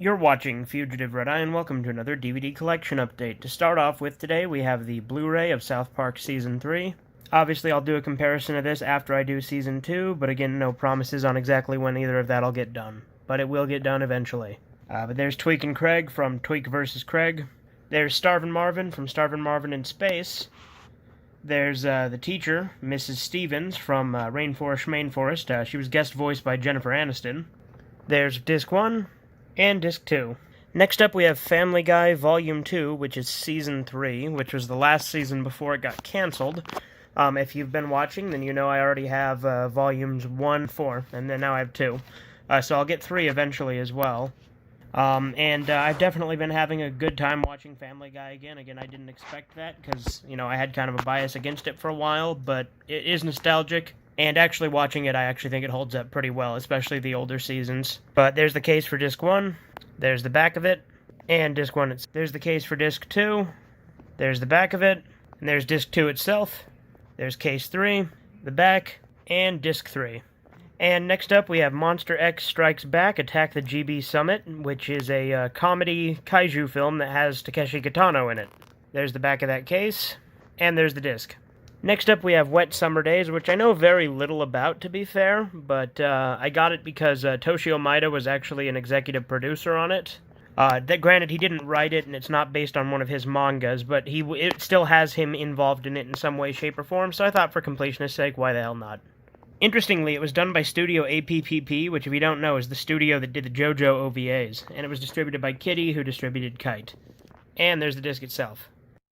You're watching Fugitive Red Eye, and welcome to another DVD collection update. To start off with today, we have the Blu-ray of South Park Season 3. Obviously, I'll do a comparison of this after I do Season 2, but again, no promises on exactly when either of that'll get done. But it will get done eventually. But there's Tweak and Craig from Tweak vs. Craig. There's Starvin' Marvin from Starvin' Marvin in Space. There's the teacher, Mrs. Stevens, from Rainforest Mainforest. She was guest voiced by Jennifer Aniston. There's Disc 1. And Disc 2. Next up we have Family Guy Volume 2, which is Season 3, which was the last season before it got cancelled. If you've been watching, then you know I already have Volumes 1, 4, and then now I have 2. So I'll get 3 eventually as well. I've definitely been having a good time watching Family Guy again. Again, I didn't expect that, because, you know, I had kind of a bias against it for a while, but it is nostalgic. And actually watching it, I actually think it holds up pretty well, especially the older seasons. But there's the case for Disc 1, there's the back of it, and Disc 1 there's the case for Disc 2, there's the back of it, and there's Disc 2 itself, there's Case 3, the back, and Disc 3. And next up we have Monster X Strikes Back, Attack the GB Summit, which is a comedy kaiju film that has Takeshi Kitano in it. There's the back of that case, and there's the disc. Next up we have Wet Summer Days, which I know very little about, to be fair, but I got it because Toshio Maeda was actually an executive producer on it. Granted, he didn't write it, and it's not based on one of his mangas, but it still has him involved in it in some way, shape, or form, so I thought for completionist sake, why the hell not? Interestingly, it was done by Studio APPP, which if you don't know is the studio that did the JoJo OVAs, and it was distributed by Kitty, who distributed Kite. And there's the disc itself.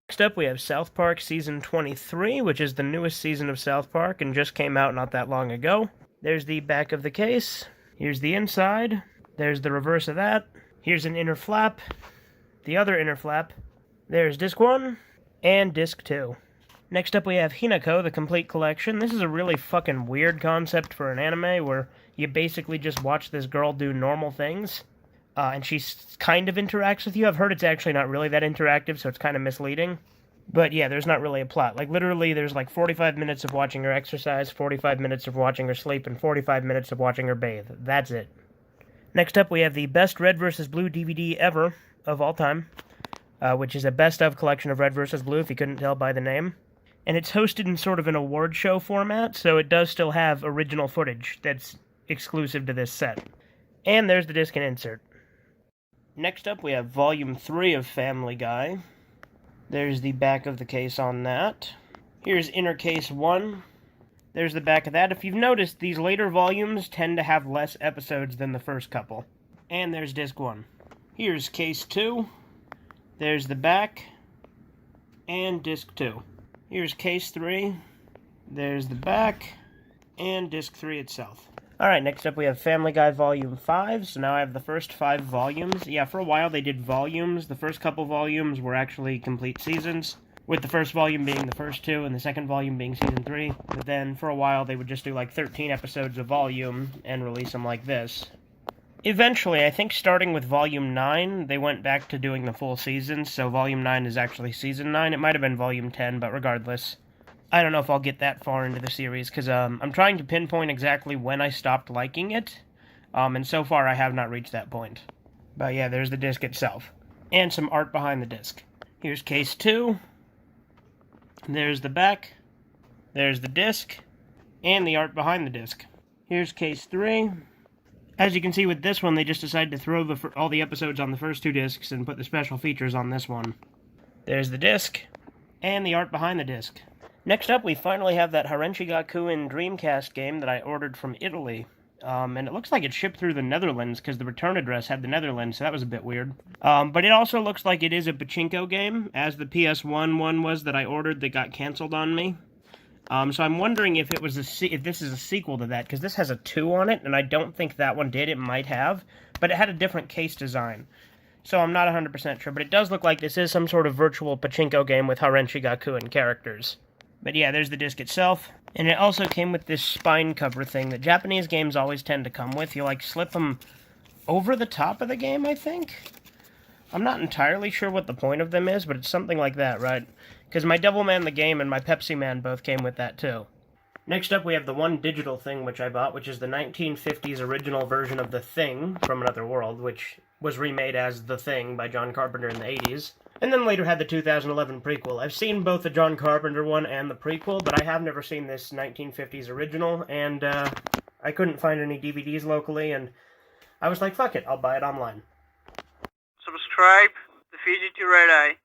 Next up, we have South Park Season 23, which is the newest season of South Park and just came out not that long ago. There's the back of the case. Here's the inside. There's the reverse of that. Here's an inner flap. The other inner flap. There's Disc 1 and Disc 2. Next up, we have Henoch, the complete collection. This is a really fucking weird concept for an anime where you basically just watch this girl do normal things. And she kind of interacts with you. I've heard it's actually not really that interactive, so it's kind of misleading. But yeah, there's not really a plot. Like, literally, there's like 45 minutes of watching her exercise, 45 minutes of watching her sleep, and 45 minutes of watching her bathe. That's it. Next up, we have the best Red vs. Blue DVD ever of all time, which is a best-of collection of Red vs. Blue, if you couldn't tell by the name. And it's hosted in sort of an award show format, so it does still have original footage that's exclusive to this set. And there's the disc and insert. Next up, we have Volume 3 of Family Guy. There's the back of the case on that. Here's Inner Case 1. There's the back of that. If you've noticed, these later volumes tend to have less episodes than the first couple. And there's Disc 1. Here's Case 2. There's the back. And Disc 2. Here's Case 3. There's the back. And Disc 3 itself. Alright, next up we have Family Guy Volume 5, so now I have the first 5 volumes. Yeah, for a while they did volumes. The first couple volumes were actually complete seasons, with the first volume being the first 2, and the second volume being Season 3. But then, for a while, they would just do like 13 episodes a volume, and release them like this. Eventually, I think starting with Volume 9, they went back to doing the full seasons, so Volume 9 is actually Season 9. It might have been Volume 10, but regardless, I don't know if I'll get that far into the series, because I'm trying to pinpoint exactly when I stopped liking it, and so far I have not reached that point. But yeah, there's the disc itself, and some art behind the disc. Here's Case 2, there's the back, there's the disc, and the art behind the disc. Here's Case 3. As you can see with this one, they just decided to throw all the episodes on the first 2 discs and put the special features on this one. There's the disc, and the art behind the disc. Next up, we finally have that Harenchi-Gakuen Dreamcast game that I ordered from Italy. And it looks like it shipped through the Netherlands, because the return address had the Netherlands, so that was a bit weird. But it also looks like it is a pachinko game, as the PS1 one was that I ordered that got canceled on me. So I'm wondering if if this is a sequel to that, because this has a 2 on it, and I don't think that one did. It might have, but it had a different case design. So I'm not 100% sure, but it does look like this is some sort of virtual pachinko game with Harenchi-Gakuen characters. But yeah, there's the disc itself. And it also came with this spine cover thing that Japanese games always tend to come with. You, like, slip them over the top of the game, I think? I'm not entirely sure what the point of them is, but it's something like that, right? Because my Devilman the game and my Pepsi Man both came with that, too. Next up, we have the one digital thing which I bought, which is the 1950s original version of The Thing from Another World, which was remade as The Thing by John Carpenter in the 80s, and then later had the 2011 prequel. I've seen both the John Carpenter one and the prequel, but I have never seen this 1950s original, and I couldn't find any DVDs locally, and I was like, fuck it, I'll buy it online. Subscribe, The Fugitive Red Eye.